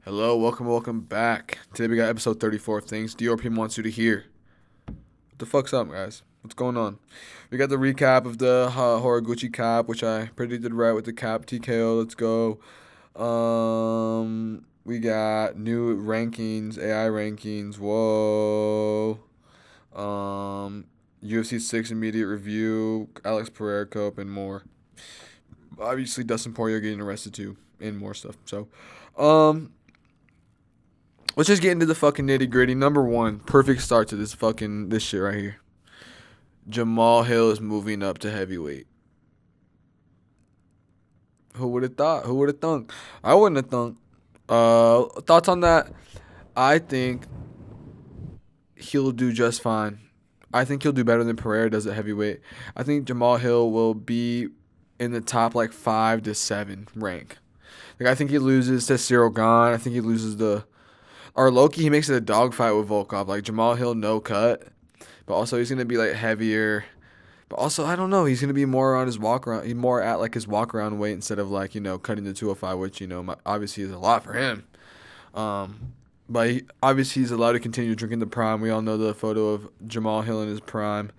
Hello, welcome back. Today we got episode 34 of things DIORPIUM wants you to hear. What the fuck's up, guys? What's going on? We got the recap of the Horiguchi cap, which I predicted right with the cap TKO. Let's go. We got new rankings, AI rankings. Whoa. UFC 6 immediate review, Alex Pereira Cope, and more. Obviously, Dustin Poirier getting arrested too, and more stuff. So, let's just get into the fucking nitty gritty. Number one, perfect start to this shit right here. Jamal Hill is moving up to heavyweight. Who would have thought? Who would have thunk? I wouldn't have thunk. Thoughts on that? I think he'll do just fine. I think he'll do better than Pereira does at heavyweight. I think Jamal Hill will be in the top like 5 to 7 rank. Like I think he loses to Cyril Gane. I think he loses or Loki, he makes it a dogfight with Volkov. Like Jamal Hill, no cut, but also he's gonna be like heavier. But also, I don't know. He's gonna be more on his walk around. He's more at like his walk around weight instead of like cutting the 205, which obviously is a lot for him. But obviously he's allowed to continue drinking the prime. We all know the photo of Jamal Hill in his prime.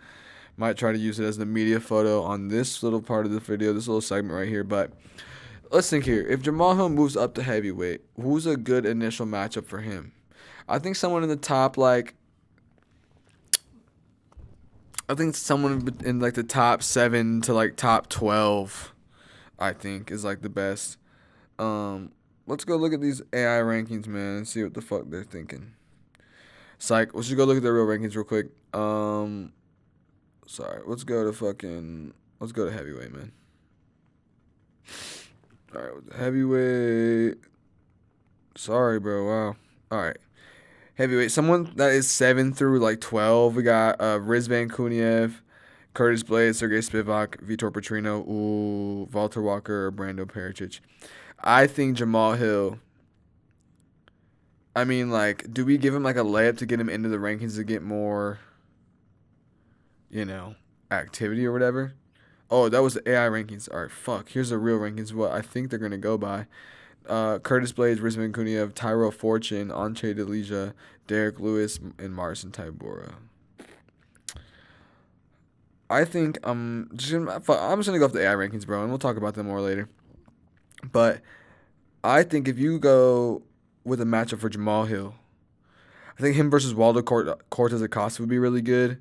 Might try to use it as the media photo on this little part of the video, this little segment right here. But let's think here. If Jamal Hill moves up to heavyweight, who's a good initial matchup for him? I think someone in the top, I think someone in like the top 7 to like top 12, I think is like the best. Let's go look at these AI rankings, man, and see what the fuck they're thinking. Psych. Let's just go look at their real rankings real quick. Sorry. Let's go to heavyweight, man. All right, heavyweight. Sorry, bro. Wow. All right. Heavyweight. Someone that is 7 through like 12. We got Rizvan Kuniev, Curtis Blades, Sergey Spivak, Vitor Petrino, Walter Walker, or Brando Pericic. I think Jamal Hill. I mean, like, do we give him like a layup to get him into the rankings to get more, activity or whatever? Oh, that was the AI rankings. All right, fuck. Here's the real rankings. What I think they're gonna go by. Curtis Blades, Rizvan Kuniev, Tyrell Fortune, Anche Delija, Derek Lewis, and Marcin Tybura. I think I'm just gonna go off the AI rankings, bro, and we'll talk about them more later. But I think if you go with a matchup for Jamal Hill, I think him versus Waldo Cortez Acosta would be really good.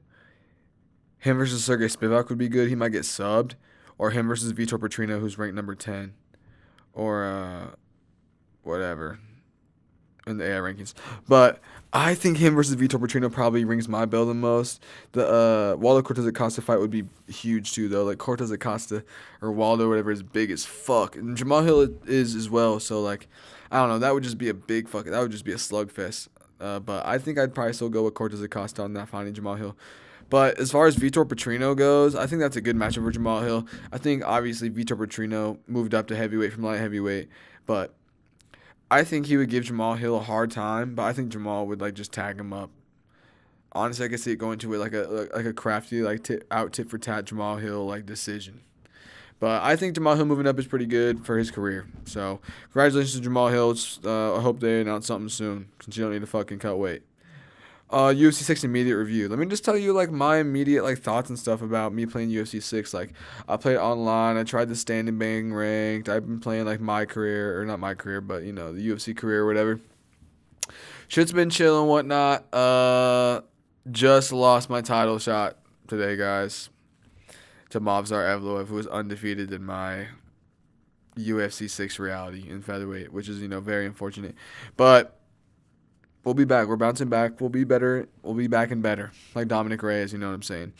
Him versus Sergey Spivak would be good. He might get subbed. Or him versus Vitor Petrino, who's ranked number 10. Or whatever in the AI rankings. But I think him versus Vitor Petrino probably rings my bell the most. The Waldo Cortez Acosta fight would be huge too, though. Like Cortez Acosta or Waldo, whatever, is big as fuck, and Jamal Hill is as well. So like, I don't know. That would just be a that would just be a slugfest. But I think I'd probably still go with Cortez Acosta on that finding Jamal Hill. But as far as Vitor Petrino goes, I think that's a good matchup for Jamal Hill. I think obviously Vitor Petrino moved up to heavyweight from light heavyweight, but I think he would give Jamal Hill a hard time, but I think Jamal would like just tag him up. Honestly, I could see it going to it like a crafty tit for tat Jamal Hill like decision. But I think Jamal Hill moving up is pretty good for his career. So congratulations to Jamal Hill. I hope they announce something soon since you don't need to fucking cut weight. UFC 6 immediate review. Let me just tell you like my immediate like thoughts and stuff about me playing UFC 6. Like I played online. I tried the standing bang ranked. I've been playing like my career, or not my career, but the UFC career or whatever. Shit's been chill and whatnot. Just lost my title shot today, guys, to Movsar Evloev, who was undefeated in my UFC 6 reality in featherweight, which is very unfortunate. But we'll be back. We're bouncing back. We'll be better. We'll be back and better. Like Dominic Reyes, you know what I'm saying?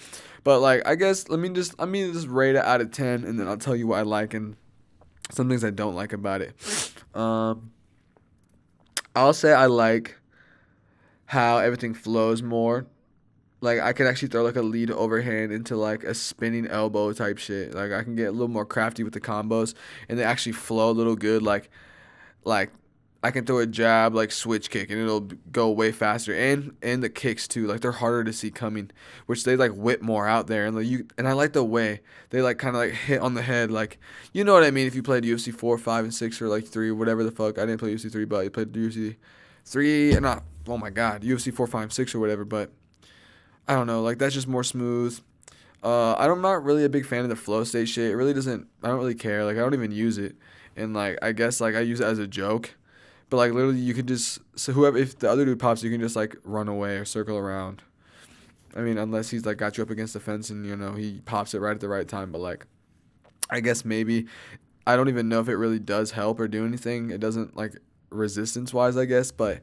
But like, I guess let me just rate it out of 10, and then I'll tell you what I like and some things I don't like about it. I'll say I like how everything flows more. Like I could actually throw like a lead overhand into like a spinning elbow type shit. Like I can get a little more crafty with the combos, and they actually flow a little good. Like I can throw a jab like switch kick and it'll go way faster, and the kicks too, like they're harder to see coming, which they like whip more out there, and like you and I like the way they like kind of like hit on the head, like you know what I mean. If you played UFC 4, 5, and 6 or like 3, whatever the fuck, I didn't play UFC 3, but I played UFC 3 and not, oh my god, UFC 4, 5, 6 or whatever, but I don't know, like that's just more smooth. I'm not really a big fan of the flow state shit. It really doesn't. I don't really care. Like I don't even use it, and like I guess like I use it as a joke, but like literally you could just so whoever if the other dude pops, you can just like run away or circle around. I mean, unless he's like got you up against the fence and you know he pops it right at the right time. But like I guess maybe I don't even know if it really does help or do anything. It doesn't like resistance wise, I guess, but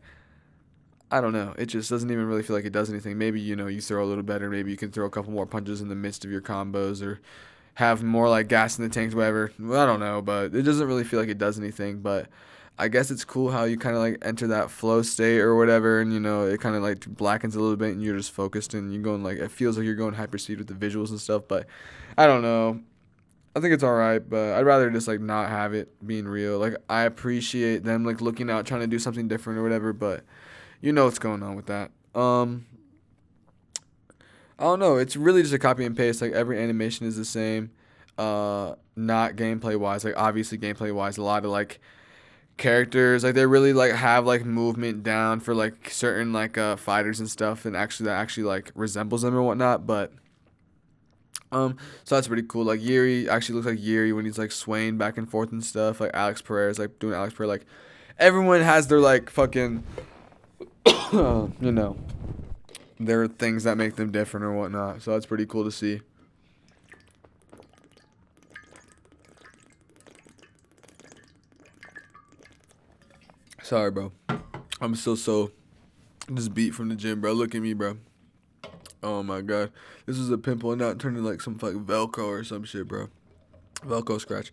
I don't know. It just doesn't even really feel like it does anything. Maybe, you know, you throw a little better. Maybe you can throw a couple more punches in the midst of your combos or have more like gas in the tanks, whatever. Well, I don't know, but it doesn't really feel like it does anything. But I guess it's cool how you kind of like enter that flow state or whatever, and you know, it kind of like blackens a little bit and you're just focused and you're going like, it feels like you're going hyperspeed with the visuals and stuff. But I don't know. I think it's alright, but I'd rather just like not have it being real. Like I appreciate them like looking out, trying to do something different or whatever, but you know what's going on with that. I don't know. It's really just a copy and paste. Like every animation is the same. Not gameplay wise. Like obviously gameplay wise, a lot of like characters like they really like have like movement down for like certain like fighters and stuff, and actually that actually like resembles them and whatnot. But so that's pretty cool. Like Yuri actually looks like Yuri when he's like swaying back and forth and stuff. Like Alex Pereira is like doing Alex Pereira. Like everyone has their like fucking you know, there are things that make them different or whatnot. So that's pretty cool to see. Sorry, bro. I'm still so just beat from the gym, bro. Look at me, bro. Oh my god, this is a pimple and not turning like some fucking Velcro or some shit, bro. Velcro scratch.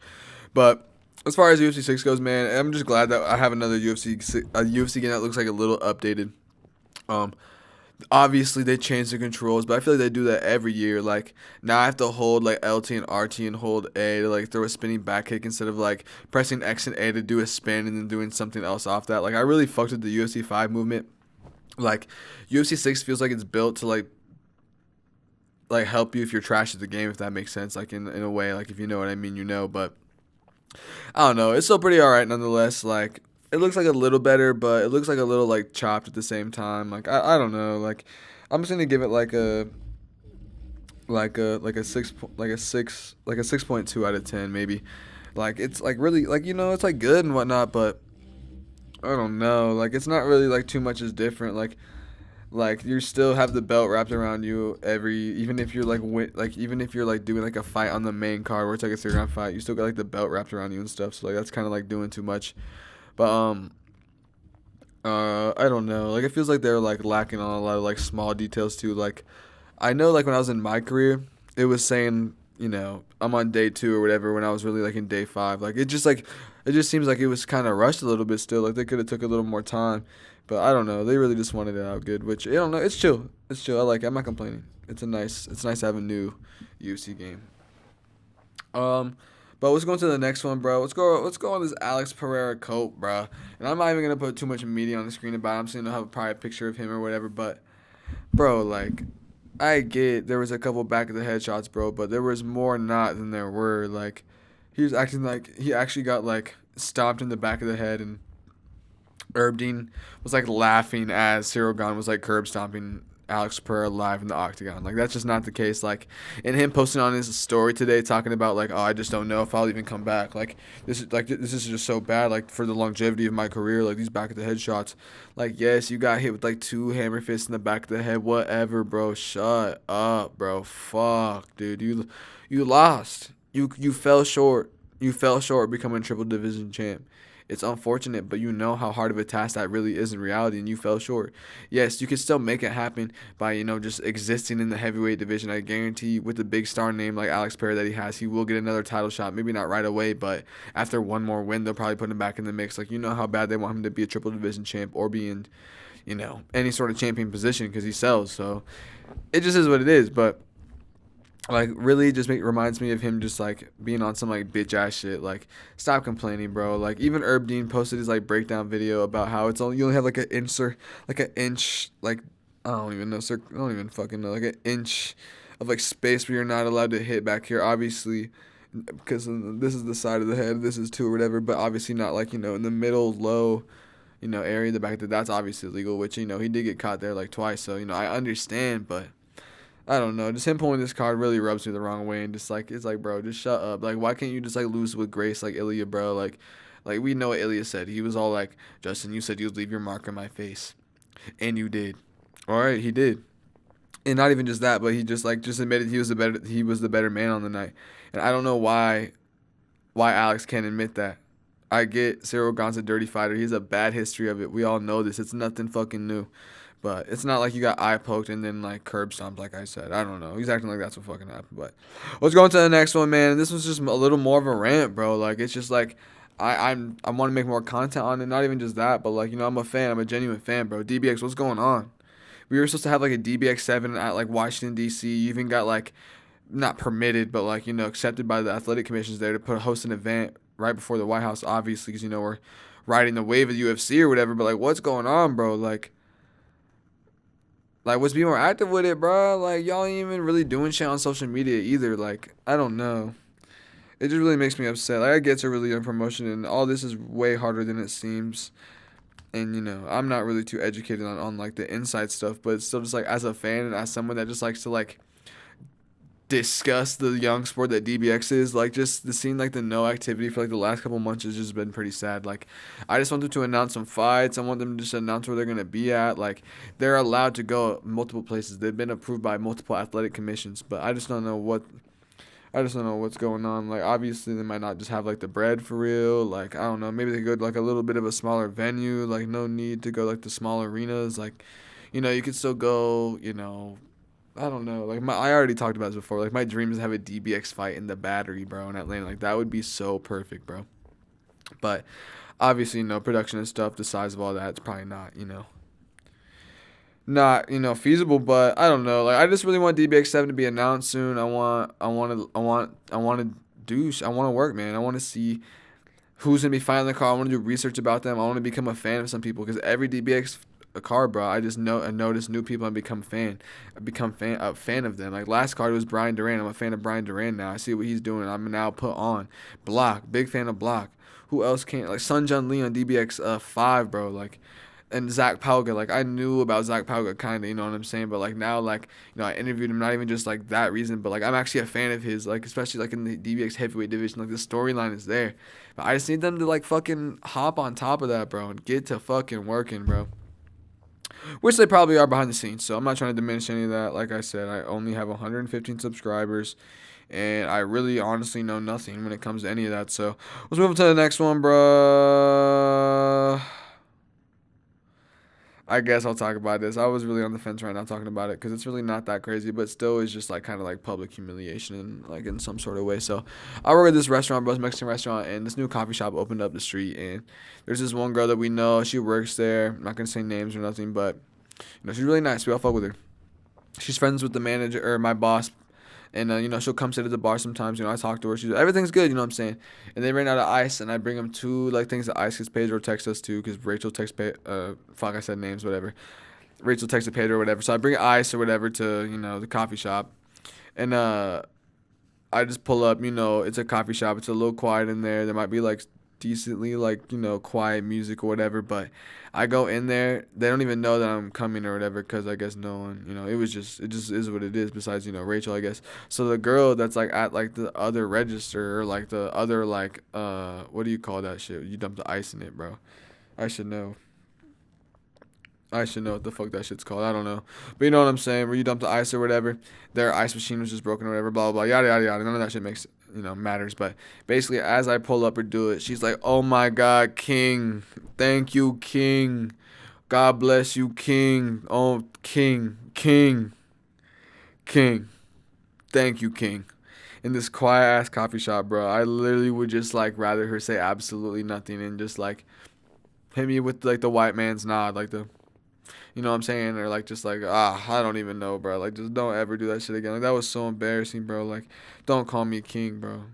But as far as UFC 6 goes, man, I'm just glad that I have another UFC game that looks like a little updated. Um, Obviously they changed the controls, but I feel like they do that every year. Like now I have to hold like LT and RT and hold A to like throw a spinning back kick instead of like pressing X and A to do a spin and then doing something else off that. Like I really fucked with the UFC 5 movement. Like UFC 6 feels like it's built to like help you if you're trash at the game, if that makes sense. Like in a way, like if you know what I mean, you know. But I don't know. It's still pretty alright nonetheless. Like it looks like a little better, but it looks like a little like chopped at the same time. Like I don't know. Like I'm just gonna give it like a 6.2 out of 10 maybe. Like it's like really like you know it's like good and whatnot, but I don't know. Like it's not really like too much is different. Like you still have the belt wrapped around you even if you're like even if you're like doing like a fight on the main card where it's like a 3 round fight, you still got like the belt wrapped around you and stuff. So like that's kind of like doing too much. But I don't know. Like it feels like they're like lacking on a lot of like small details too. Like I know like when I was in my career, it was saying, you know, I'm on day 2 or whatever when I was really like in day 5. Like it just seems like it was kind of rushed a little bit still. Like they could have took a little more time. But I don't know. They really just wanted it out good, which I don't know. It's chill. It's chill. I like it. I'm not complaining. It's nice to have a new UFC game. But let's go into the next one, bro. Let's go on this Alex Pereira cope, bro. And I'm not even gonna put too much media on the screen about it. I'm just gonna have a private picture of him or whatever. But, bro, like, I get there was a couple back of the head shots, bro, but there was more not than there were. Like, he was acting like he actually got like stomped in the back of the head, and Dean was like laughing as Cyril Gane was like curb stomping Alex Pereira live in the octagon. Like that's just not the case. Like, and him posting on his story today talking about like, oh, I just don't know if I'll even come back. Like this is just so bad. Like for the longevity of my career, like these back of the head shots. Like yes, you got hit with like 2 hammer fists in the back of the head. Whatever, bro. Shut up, bro. Fuck, dude. You lost. You fell short. You fell short becoming triple division champ. It's unfortunate, but you know how hard of a task that really is in reality, and you fell short. Yes, you can still make it happen by, you know, just existing in the heavyweight division. I guarantee with a big star name like Alex Pereira that he has, he will get another title shot. Maybe not right away, but after one more win, they'll probably put him back in the mix. Like, you know how bad they want him to be a triple division champ or be in, you know, any sort of champion position because he sells. So it just is what it is, but Like, really just reminds me of him just like being on some like bitch ass shit. Like, stop complaining, bro. Like, even Herb Dean posted his like breakdown video about how it's only, you only have like an inch, or like an inch, like, I don't even know, sir. I don't even fucking know, like an inch of like space where you're not allowed to hit back here, obviously, because this is the side of the head, this is two or whatever, but obviously not like, you know, in the middle low, you know, area, the back, that's obviously illegal, which, you know, he did get caught there like twice, so, you know, I understand, but I don't know. Just him pulling this card really rubs me the wrong way, and just like, it's like, bro, just shut up. Like, why can't you just like lose with grace, like Ilya, bro? Like we know what Ilya said. He was all like, Justin, you said you'd leave your mark on my face, and you did. All right, he did, and not even just that, but he just admitted he was the better man on the night, and I don't know why Alex can't admit that. I get Cyril Gane's a dirty fighter. He has a bad history of it. We all know this. It's nothing fucking new. But it's not like you got eye poked and then like curb stomped, like I said. I don't know. He's acting like that's what fucking happened. But let's go into the next one, man. This was just a little more of a rant, bro. Like, it's just like I want to make more content on it. Not even just that, but like, you know, I'm a fan. I'm a genuine fan, bro. DBX, what's going on? We were supposed to have like a DBX 7 at like Washington D.C. You even got like not permitted, but like, you know, accepted by the athletic commissions there to host an event right before the White House, obviously, because, you know, we're riding the wave of the UFC or whatever. But like, what's going on, bro? Like, let's be more active with it, bro. Like, y'all ain't even really doing shit on social media either. Like, I don't know. It just really makes me upset. Like, I get to really young promotion, and all this is way harder than it seems. And, you know, I'm not really too educated on like, the inside stuff, but it's still just, like, as a fan and as someone that just likes to, like, discuss the young sport that DBX is, like, just the seeing like the no activity for like the last couple months has just been pretty sad. Like, I just want them to announce some fights. I want them to just announce where they're gonna be at. Like, they're allowed to go multiple places. They've been approved by multiple athletic commissions, but I just don't know what's going on. Like, obviously they might not just have like the bread for real. Like, I don't know, maybe they go to like a little bit of a smaller venue. Like, no need to go like the small arenas. Like, you know, you could still go, you know, I don't know. Like, I already talked about this before. Like, my dream is to have a DBX fight in the Battery, bro, in Atlanta. Like, that would be so perfect, bro. But obviously, you know, production and stuff, the size of all that, it's probably not, you know, feasible. But I don't know. Like, I just really want DBX 7 to be announced soon. I want to work, man. I want to see who's gonna be fighting the car. I want to do research about them. I want to become a fan of some people, because every DBX a car, bro, I notice new people and become a fan of them. Like, last card was Brian Duran. I'm a fan of Brian Duran now. I see what he's doing. I'm now put on Block. Big fan of Block. Who else can't, like, Sun Jun Lee on DBX 5, bro. Like, and Zach Pauga. Like, I knew about Zach Pauga kind of, you know what I'm saying? But like, now, like, you know, I interviewed him, not even just like that reason, but like, I'm actually a fan of his, like, especially like in the DBX heavyweight division. Like, the storyline is there. But I just need them to like fucking hop on top of that, bro, and get to fucking working, bro. Which they probably are behind the scenes, so I'm not trying to diminish any of that. Like I said, I only have 115 subscribers, and I really honestly know nothing when it comes to any of that. So let's move on to the next one, bro. I guess I'll talk about this. I was really on the fence right now talking about it, because it's really not that crazy, but still is just like kind of like public humiliation in like in some sort of way. So I work at this restaurant, bro, this Mexican restaurant, and this new coffee shop opened up the street, and there's this one girl that we know. She works there. I'm not gonna say names or nothing, but you know, she's really nice. We all fuck with her. She's friends with the manager, or my boss, and you know, she'll come sit at the bar sometimes. You know, I talk to her. She's everything's good. You know what I'm saying? And they ran out of ice, and I bring them two like things of ice, because Pedro texts us too, because Rachel texts fuck, I said names, whatever. Rachel texted Pedro or whatever. So I bring ice or whatever to, you know, the coffee shop, and I just pull up. You know, it's a coffee shop. It's a little quiet in there. There might be like decently like, you know, quiet music or whatever, but I go in there, they don't even know that I'm coming or whatever, because I guess no one, you know, it just is what it is, besides, you know, Rachel, I guess. So the girl that's like at like the other register, or like the other like what do you call that shit, you dump the ice in it, bro? I should know what the fuck that shit's called. I don't know. But you know what I'm saying? Where you dump the ice or whatever. Their ice machine was just broken or whatever. Blah, blah, blah. Yada, yada, yada. None of that shit makes, you know, matters. But basically, as I pull up or do it, she's like, oh my God, King. Thank you, King. God bless you, King. Oh, King. King. King. Thank you, King. In this quiet ass coffee shop, bro. I literally would just like rather her say absolutely nothing and just like hit me with like the white man's nod. Like the, You know what I'm saying? Or like just like I don't even know, bro. Like just don't ever do that shit again. Like that was so embarrassing, bro. Like don't call me king, bro.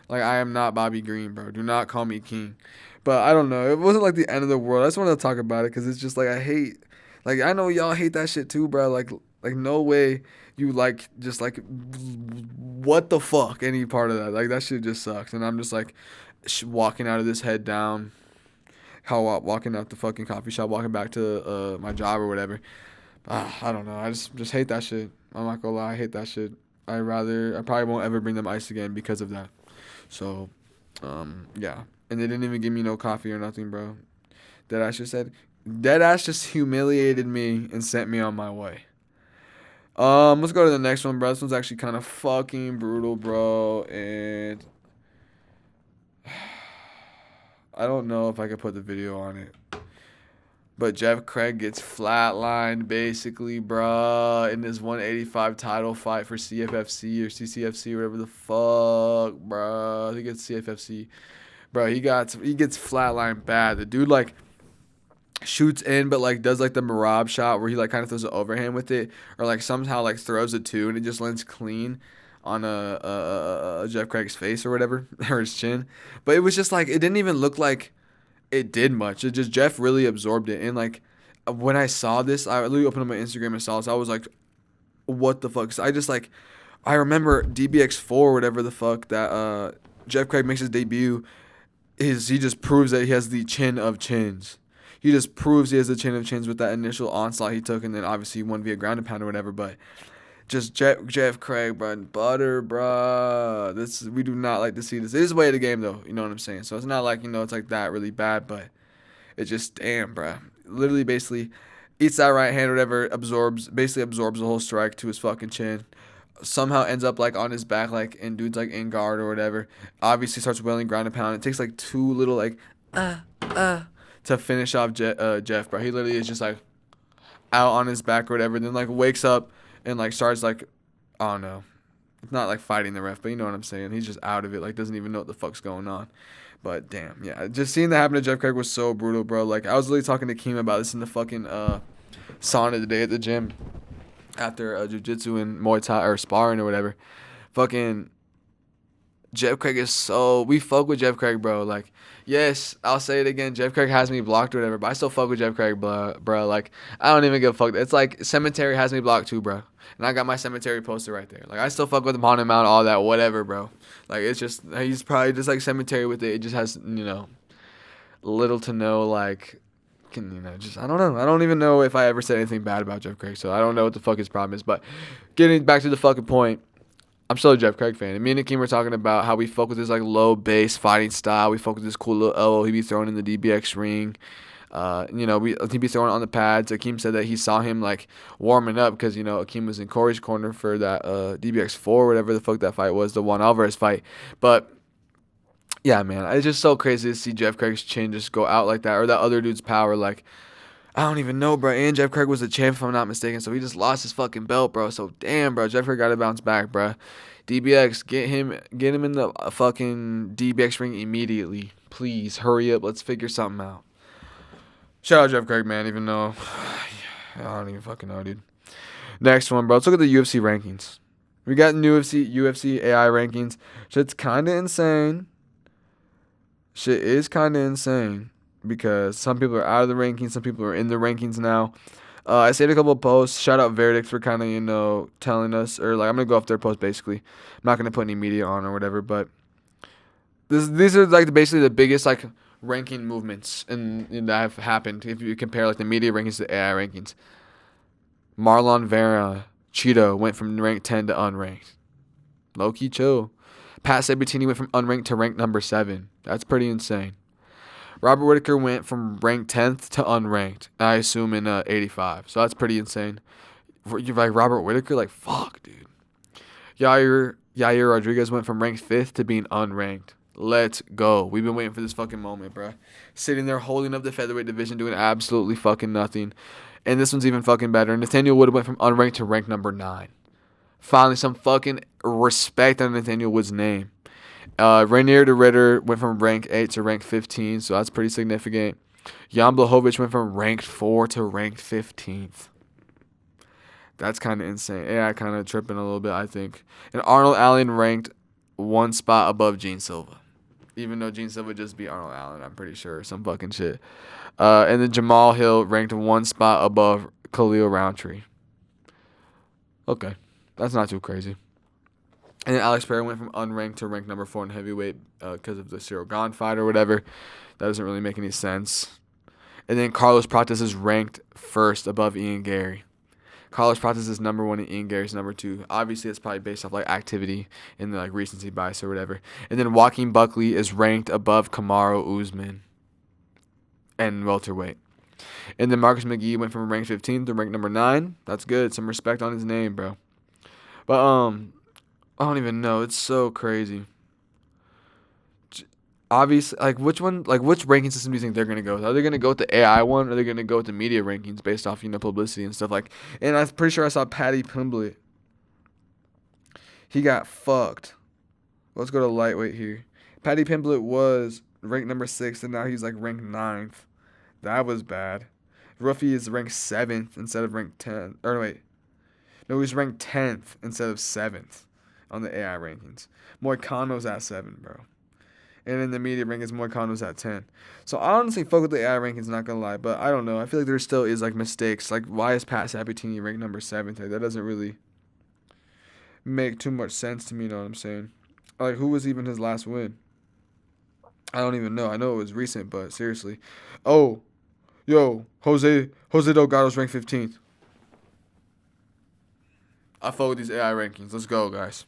Like I am not Bobby Green, bro. Do not call me king. But I don't know. It wasn't like the end of the world. I just wanted to talk about it because it's just like I hate. Like I know y'all hate that shit too, bro. Like no way you like just like what the fuck any part of that. Like that shit just sucks. And I'm just like walking out of this head down. How walking out the fucking coffee shop, walking back to my job or whatever. I don't know. I just hate that shit. I'm not gonna lie. I hate that shit. I probably won't ever bring them ice again because of that. So, yeah. And they didn't even give me no coffee or nothing, bro. Deadass just humiliated me and sent me on my way. Let's go to the next one, bro. This one's actually kind of fucking brutal, bro. And I don't know if I could put the video on it. But Jeff Craig gets flatlined, basically, bruh, in this 185 title fight for CFFC or CCFC, whatever the fuck, bruh. He gets CFFC. Bro, he gets flatlined bad. The dude, like, shoots in, but, like, does, like, the Marab shot where he, like, kind of throws an overhand with it. Or, like, somehow, like, throws it, too, and it just lands clean on a Jeff Craig's face or whatever, or his chin. But it was just, like, it didn't even look like it did much. It just Jeff really absorbed it. And like when I saw this, I literally opened up my Instagram and saw this. I was like, what the fuck? So I remember DBX4, whatever the fuck that Jeff Craig makes his debut. He just proves that he has the chin of chins. He just proves he has the chin of chins with that initial onslaught he took, and then obviously he won via ground and pound or whatever. But just Jeff Craig, bread and butter, bruh. We do not like to see this. It is the way of the game, though. You know what I'm saying? So it's not like, it's like that really bad, but it just, damn, bruh. Literally, basically, eats that right hand, whatever, absorbs the whole strike to his fucking chin. Somehow ends up, like, on his back, like, and dude's, like, in guard or whatever. Obviously starts wailing ground and pound. It takes, like, two little, like, to finish off Jeff, bro. He literally is just, like, out on his back or whatever. Then, like, wakes up and, like, starts, like, I don't know. It's not, like, fighting the ref, but you know what I'm saying. He's just out of it. Like, doesn't even know what the fuck's going on. But, damn, yeah. Just seeing that happen to Jeff Craig was so brutal, bro. Like, I was literally talking to Keem about this in the fucking sauna today at the gym after jiu-jitsu and Muay Thai or sparring or whatever. Fucking Jeff Craig is so... We fuck with Jeff Craig, bro. Like, yes, I'll say it again. Jeff Craig has me blocked or whatever, but I still fuck with Jeff Craig, bro. Like, I don't even give a fuck. It's like Cemetery has me blocked too, bro. And I got my Cemetery poster right there. Like, I still fuck with him on him out, all that, whatever, bro. Like, it's just... He's probably just like Cemetery with it. It just has, little to no, like... just... I don't know. I don't even know if I ever said anything bad about Jeff Craig, so I don't know what the fuck his problem is. But getting back to the fucking point... I'm still a Jeff Craig fan. And me and Akeem were talking about how we fuck with his like low base fighting style. We fuck with this cool little elbow he be throwing in the DBX ring. He be throwing it on the pads. Akeem said that he saw him like warming up because Akeem was in Corey's corner for that DBX4, whatever the fuck that fight was, the Juan Alvarez fight. But yeah, man, it's just so crazy to see Jeff Craig's chin just go out like that, or that other dude's power. Like, I don't even know, bro. And Jeff Craig was the champ, if I'm not mistaken. So he just lost his fucking belt, bro. So damn, bro. Jeff Craig got to bounce back, bro. DBX, get him in the fucking DBX ring immediately. Please, hurry up. Let's figure something out. Shout out Jeff Craig, man, even though... I don't even fucking know, dude. Next one, bro. Let's look at the UFC rankings. We got UFC AI rankings. Shit's kind of insane. Shit is kind of insane. Because some people are out of the rankings, some people are in the rankings now. I saved a couple of posts. Shout out Verdict for kind of, telling us, or like I'm going to go off their post basically. I'm not going to put any media on or whatever, but these are like basically the biggest like ranking movements that have happened if you compare like the media rankings to AI rankings. Marlon Vera, Cheeto went from ranked 10 to unranked. Low-key chill. Pat Sabatini went from unranked to ranked number 7. That's pretty insane. Robert Whittaker went from ranked 10th to unranked, I assume in 85. So that's pretty insane. You're like, Robert Whittaker? Like, fuck, dude. Yair Rodriguez went from ranked 5th to being unranked. Let's go. We've been waiting for this fucking moment, bro. Sitting there holding up the featherweight division, doing absolutely fucking nothing. And this one's even fucking better. Nathaniel Wood went from unranked to ranked number 9. Finally, some fucking respect on Nathaniel Wood's name. Rainier de Ritter went from rank 8 to rank 15, so that's pretty significant. Jan Blachowicz went from ranked 4 to ranked 15th. That's kind of insane. AI kind of tripping a little bit, I think. And Arnold Allen ranked 1 spot above Gene Silva. Even though Gene Silva just beat Arnold Allen, I'm pretty sure. Some fucking shit. And then Jamal Hill ranked 1 spot above Khalil Roundtree. Okay. That's not too crazy. And then Alex Perry went from unranked to ranked number 4 in heavyweight because of the Cyril Gane fight or whatever. That doesn't really make any sense. And then Carlos Prates is ranked 1st above Ian Gary. Carlos Prates is number 1 and Ian Gary's number 2. Obviously, it's probably based off like activity and like recency bias or whatever. And then Joaquin Buckley is ranked above Kamaru Usman and welterweight. And then Marcus McGee went from ranked 15th to ranked number 9. That's good. Some respect on his name, bro. But I don't even know. It's so crazy. Obviously, which ranking system do you think they're gonna go with? Are they gonna go with the AI one, or are they gonna go with the media rankings based off publicity and stuff like? And I'm pretty sure I saw Paddy Pimblett. He got fucked. Let's go to lightweight here. Paddy Pimblett was ranked number 6, and now he's like ranked 9th. That was bad. Ruffy is ranked 7th instead of ranked 10. Or wait, no, he's ranked 10th instead of 7th on the AI rankings. Moicano's at 7, bro. And in the media rankings, Moicano's at 10. So I honestly fuck with the AI rankings, not gonna lie. But I don't know. I feel like there still is like mistakes. Like, why is Pat Sabatini ranked number 7th? Like, that doesn't really make too much sense to me, you know what I'm saying? Like, who was even his last win? I don't even know. I know it was recent, but seriously. Oh, yo, Jose Delgado's ranked 15th. I fuck with these AI rankings. Let's go, guys.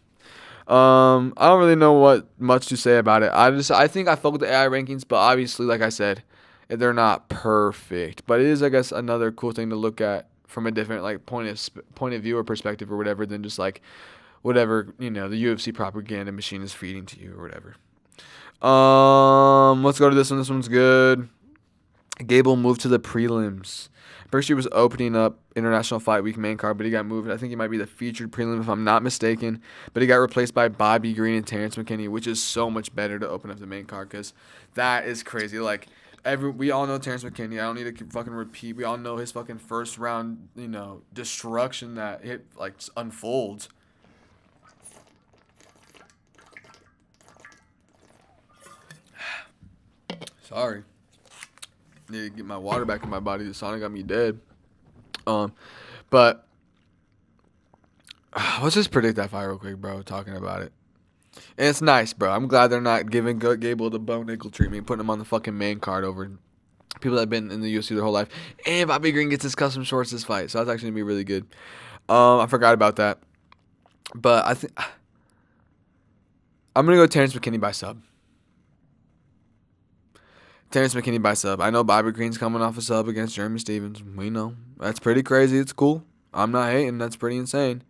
I don't really know what much to say about it. I think I fuck with the AI rankings, but obviously, like I said, they're not perfect. But it is, I guess, another cool thing to look at from a different like point of view or perspective or whatever than just like whatever the UFC propaganda machine is feeding to you or whatever. Let's go to this one. This one's good. Gable moved to the prelims. First, he was opening up International Fight Week main card, but he got moved. I think he might be the featured prelim if I'm not mistaken. But he got replaced by Bobby Green and Terrence McKinney, which is so much better to open up the main card because that is crazy. Like, we all know Terrence McKinney. I don't need to fucking repeat. We all know his fucking first round, destruction that unfolds. Sorry. Need to get my water back in my body. The sauna got me dead. But let's just predict that fight real quick, bro. Talking about it, and it's nice, bro. I'm glad they're not giving Gable the bone nickel treatment, putting him on the fucking main card over people that have been in the UFC their whole life. And Bobby Green gets his custom shorts this fight, so that's actually gonna be really good. I forgot about that, but I think I'm gonna go Terrence McKinney by sub. Terrence McKinney by sub. I know Bobby Green's coming off a sub against Jeremy Stephens. We know. That's pretty crazy. It's cool. I'm not hating. That's pretty insane.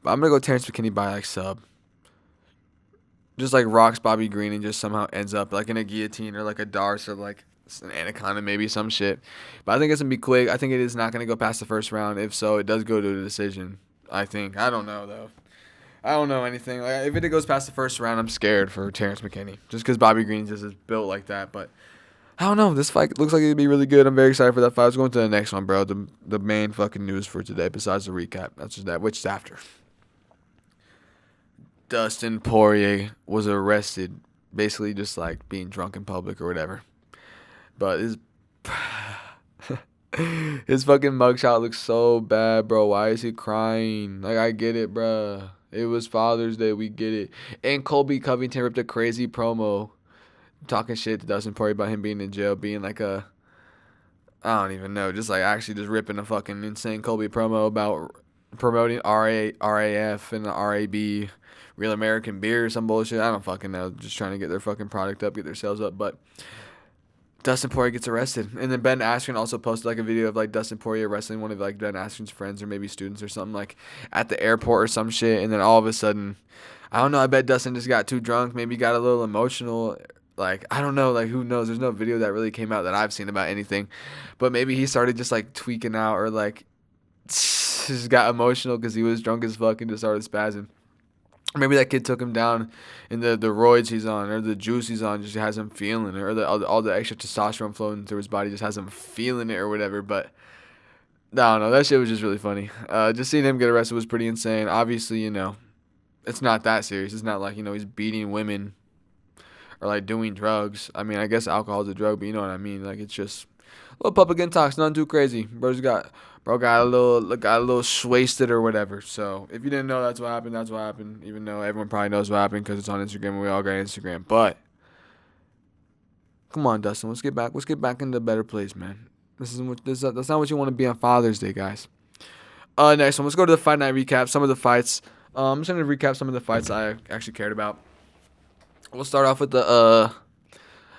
But I'm going to go Terrence McKinney by sub. Just rocks Bobby Green and just somehow ends up in a guillotine or a Darce or an Anaconda, maybe some shit. But I think it's going to be quick. I think it is not going to go past the first round. If so, it does go to a decision, I think. I don't know, though. I don't know anything. If it goes past the first round, I'm scared for Terrence McKinney. Just because Bobby Green just is built like that. But I don't know. This fight looks like it'd be really good. I'm very excited for that fight. Let's go into the next one, bro. The main fucking news for today, besides the recap. That's just that, which is after. Dustin Poirier was arrested, basically just being drunk in public or whatever. But his fucking mugshot looks so bad, bro. Why is he crying? I get it, bro. It was Father's Day. We get it. And Colby Covington ripped a crazy promo talking shit to Dustin Poirier about him being in jail, being I don't even know, just actually just ripping a fucking insane Colby promo about promoting RAF and the RAB, Real American Beer or some bullshit. I don't fucking know. Just trying to get their fucking product up, get their sales up. But Dustin Poirier gets arrested. And then Ben Askren also posted a video of Dustin Poirier wrestling one of Ben Askren's friends or maybe students or something at the airport or some shit. And then all of a sudden, I don't know, I bet Dustin just got too drunk, maybe got a little emotional. I don't know, who knows? There's no video that really came out that I've seen about anything. But maybe he started just tweaking out or just got emotional because he was drunk as fuck and just started spazzing. Maybe that kid took him down in the roids he's on, or the juice he's on just has him feeling it, or all the extra testosterone flowing through his body just has him feeling it or whatever. But I don't know, that shit was just really funny. Just seeing him get arrested was pretty insane. Obviously, it's not that serious. It's not like he's beating women or like doing drugs. I mean, I guess alcohol's a drug, but you know what I mean. Like it's just a little public intox, nothing too crazy. Bro got a little wasted or whatever. So if you didn't know, that's what happened. That's what happened. Even though everyone probably knows what happened because it's on Instagram and we all got Instagram. But come on, Dustin, let's get back. Let's get back into a better place, man. That's not what you want to be on Father's Day, guys. Next one. Let's go to the fight night recap. Some of the fights. I'm just gonna recap some of the fights I actually cared about. We'll start off with the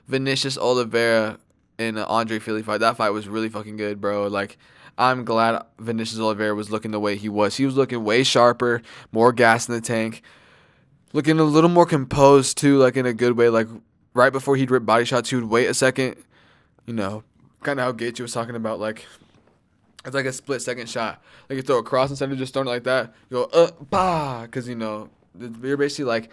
Vinicius Oliveira and Andre Fili fight. That fight was really fucking good, bro. Like, I'm glad Vinicius Oliveira was looking the way he was. He was looking way sharper, more gas in the tank, looking a little more composed too, like in a good way. Like right before he'd rip body shots, he would wait a second, kind of how Gaethje was talking about, like it's like a split second shot. Like you throw a cross instead of just throwing it like that. You go bah, because you're basically like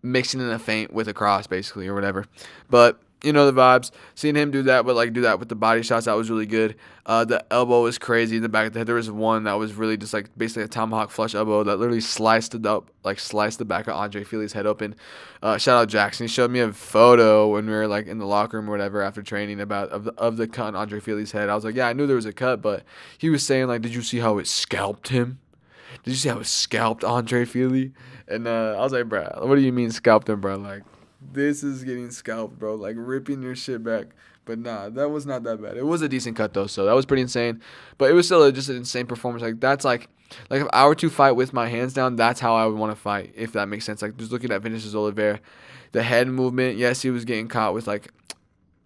mixing in a feint with a cross, basically, or whatever. But you know the vibes. Seeing him do that, but like do that with the body shots, that was really good. The elbow was crazy in the back of the head. There was one that was really just like basically a tomahawk flush elbow that literally sliced it up, like sliced the back of Andre Fili's head open. Shout out Jackson. He showed me a photo when we were like in the locker room or whatever after training of the cut on Andre Fili's head. I was like, yeah, I knew there was a cut, but he was saying like, did you see how it scalped him? Did you see how it scalped Andre Fili? And I was like, bro, what do you mean scalped him, bro? Like, this is getting scalped, bro. Like, ripping your shit back. But nah, that was not that bad. It was a decent cut, though, so that was pretty insane. But it was still just an insane performance. Like, that's like if I were to fight with my hands down, that's how I would want to fight, if that makes sense. Like, just looking at Vinicius Oliveira, the head movement, yes, he was getting caught with, like,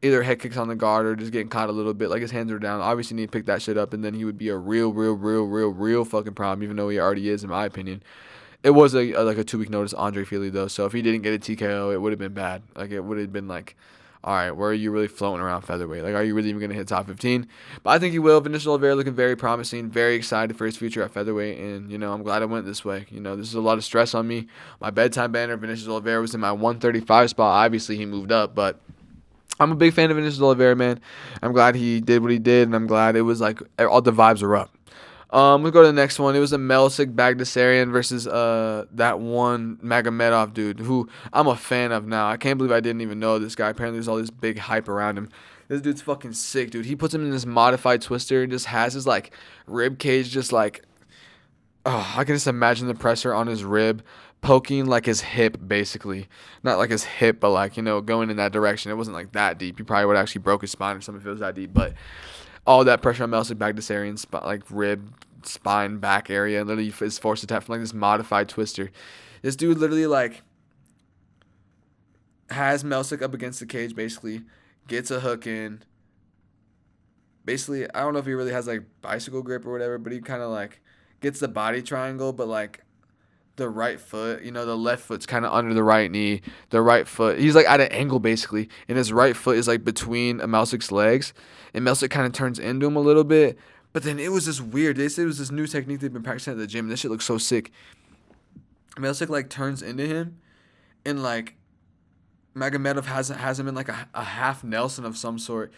either head kicks on the guard or just getting caught a little bit. Like, his hands were down. Obviously, need to pick that shit up, and then he would be a real fucking problem, even though he already is, in my opinion. It was like a 2 week notice Andre Fili, though, so if he didn't get a TKO, it would have been bad. Like, it would have been like, all right, where are you really floating around featherweight? Like, are you really even going to hit top 15? But I think he will. Vinicius Oliveira looking very promising, very excited for his future at featherweight, and, I'm glad it went this way. This is a lot of stress on me. My bedtime banner, Vinicius Oliveira, was in my 135 spot. Obviously, he moved up, but I'm a big fan of Vinicius Oliveira, man. I'm glad he did what he did, and I'm glad it was like all the vibes are up. We'll go to the next one. It was a Melsik Bagdasaryan versus that one Magomedov dude who I'm a fan of now. I can't believe I didn't even know this guy. Apparently there's all this big hype around him. This dude's fucking sick, dude. He puts him in this modified twister and just has his like rib cage just like I can just imagine the pressure on his rib poking like his hip, basically. Not like his hip, but like, going in that direction. It wasn't like that deep. He probably would have actually broke his spine or something if it was that deep, but all that pressure on Melsik Bagdasaryan's like rib, spine, back area, and literally is forced to tap from like this modified twister. This dude literally like has Melsik up against the cage, basically gets a hook in. Basically, I don't know if he really has like bicycle grip or whatever, but he kind of like gets the body triangle, but like the right foot, the left foot's kind of under the right knee. The right foot, he's like at an angle basically, and his right foot is like between Melsik's legs, and Melsik kind of turns into him a little bit. But then it was just weird. They said it was this new technique they've been practicing at the gym. This shit looks so sick. Melsik like turns into him, and like Magomedov has him in like a half Nelson of some sort.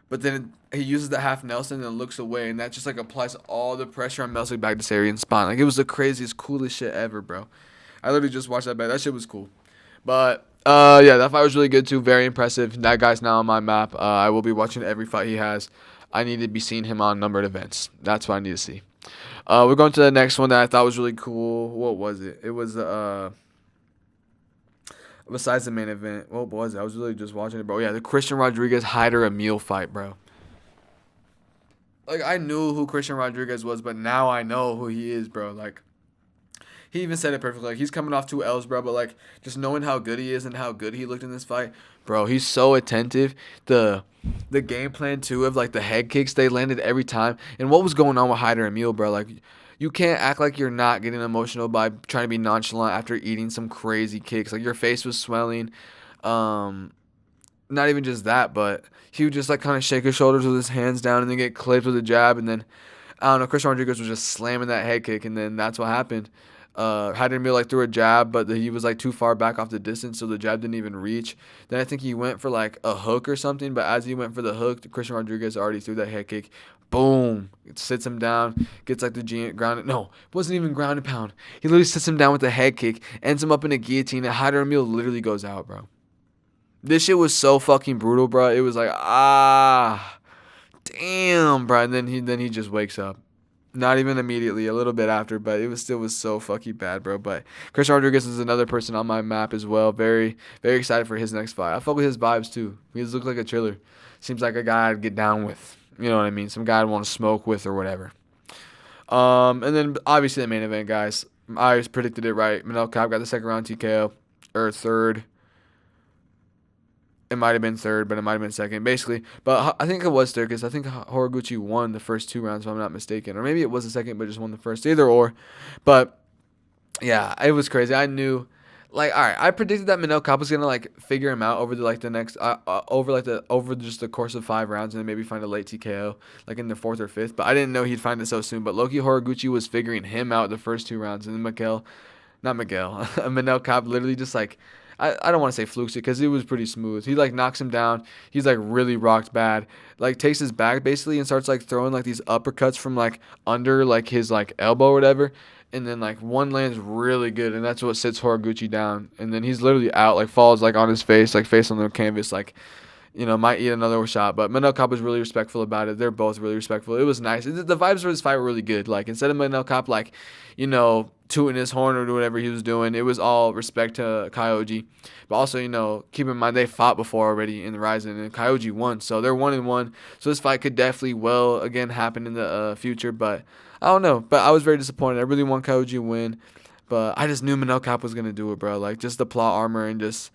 But then he uses the half Nelson and looks away, and that just like applies all the pressure on Melsik Bagdasaryan's spine. Like, it was the craziest, coolest shit ever, bro. I literally just watched that back. That shit was cool. But yeah, that fight was really good too. Very impressive. That guy's now on my map. I will be watching every fight he has. I need to be seeing him on numbered events. That's what I need to see. We're going to the next one that I thought was really cool. What was it? It was besides the main event. What was it? I was really just watching it, bro. Yeah, the Christian Rodriguez Hyder Emil fight, bro. Like, I knew who Christian Rodriguez was, but now I know who he is, bro. Like, he even said it perfectly. Like, he's coming off 2 L's, bro, but like just knowing how good he is and how good he looked in this fight, bro. He's so attentive. The game plan too of like the head kicks they landed every time, and what was going on with Hyder Emil, bro? Like, you can't act like you're not getting emotional by trying to be nonchalant after eating some crazy kicks. Like, your face was swelling. Not even just that, but he would just like kind of shake his shoulders with his hands down and then get clipped with a jab, and then I don't know, Christian Rodriguez was just slamming that head kick, and then that's what happened. Hadrian Meal like threw a jab, but he was like too far back off the distance, so the jab didn't even reach. Then I think he went for like a hook or something, but as he went for the hook, Christian Rodriguez already threw that head kick. Boom! It sits him down, gets like the grounded. No, it wasn't even grounded pound. He literally sits him down with the head kick, ends him up in a guillotine, and Hadrian Meal literally goes out, bro. This shit was so fucking brutal, bro. It was like, damn, bro. And then he just wakes up. Not even immediately, a little bit after, but it was so fucking bad, bro. But Christian Rodriguez is another person on my map as well. Very, very excited for his next fight. I fuck with his vibes too. He just looks like a chiller. Seems like a guy I'd get down with. You know what I mean? Some guy I'd want to smoke with or whatever. And then obviously the main event, guys. I just predicted it right. Manel Kape got the second round TKO or third. It might have been third, but it might have been second, basically. But I think it was third because I think Horiguchi won the first 2 rounds, if I'm not mistaken. Or maybe it was the second, but just won the first. Either or. But, yeah, it was crazy. I knew, like, all right, I predicted that Manel Kape was going to, like, figure him out over the next, over just the course of 5 rounds and then maybe find a late TKO, like, in the 4th or 5th. But I didn't know he'd find it so soon. But Loki Horiguchi was figuring him out the first 2 rounds. And then Manel Kape literally just, like, I don't want to say flukes it because it was pretty smooth. He, like, knocks him down. He's, like, really rocked bad. Like, takes his back, basically, and starts, like, throwing, like, these uppercuts from, like, under, like, his, like, elbow or whatever. And then, like, one lands really good, and that's what sits Horiguchi down. And then he's literally out, like, falls, like, on his face, like, face on the canvas, like, you know, might eat another shot. But Manel Kape was really respectful about it. They're both really respectful. It was nice. The vibes for this fight were really good. Like, instead of Manel Kape, like, you know, tooting his horn or whatever he was doing, it was all respect to Kyoji. But also, you know, keep in mind they fought before already in the Ryzen, and Kyoji won. So they're 1-1. So this fight could definitely again happen in the future. But I don't know. But I was very disappointed. I really want Kyoji to win. But I just knew Manel Kape was going to do it, bro. Like, just the plot armor and just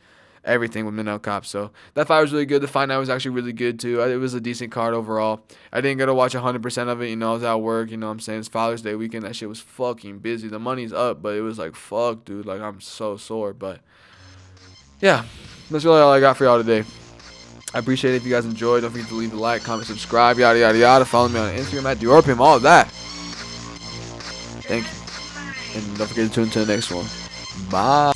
everything with Manel Kape. So that fight was really good. The fight night was actually really good too. It was a decent card overall. I didn't get to watch 100% of it. You know, I was at work. You know what I'm saying? It's Father's Day weekend. That shit was fucking busy. The money's up, but it was like, fuck, dude. Like, I'm so sore. But yeah, that's really all I got for y'all today. I appreciate it if you guys enjoyed. Don't forget to leave a like, comment, subscribe, yada, yada, yada. Follow me on Instagram at DIORPIUM, all of that. Thank you. And don't forget to tune into the next one. Bye.